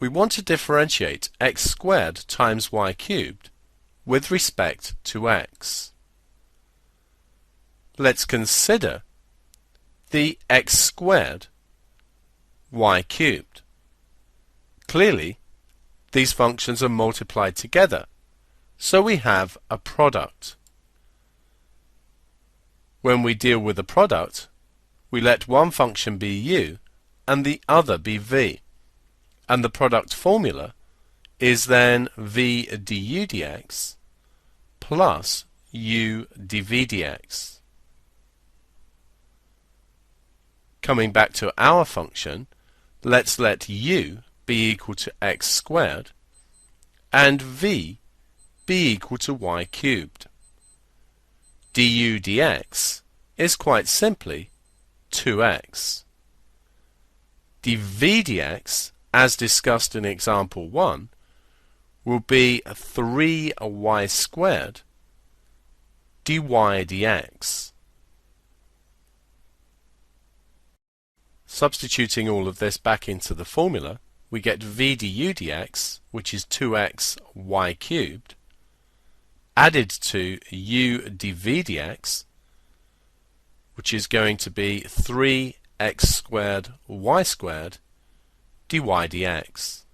we want to differentiate x squared times y cubed with respect to x. Let's consider the x squared y cubed. Clearly, these functions are multiplied together, so we have a product. When we deal with a product, we let one function be u and the other be v, and the product formula is then v du dx plus u dv dx. Coming back to our function, let's let u be equal to x squared and v be equal to y cubed. Du dx is quite simply 2x. dv dx, as discussed in example 1, will be 3y squared dy dx. Substituting all of this back into the formula, we get v du dx, which is 2x y cubed, added to u dv dx, which is going to be 3x squared y squared dy dx.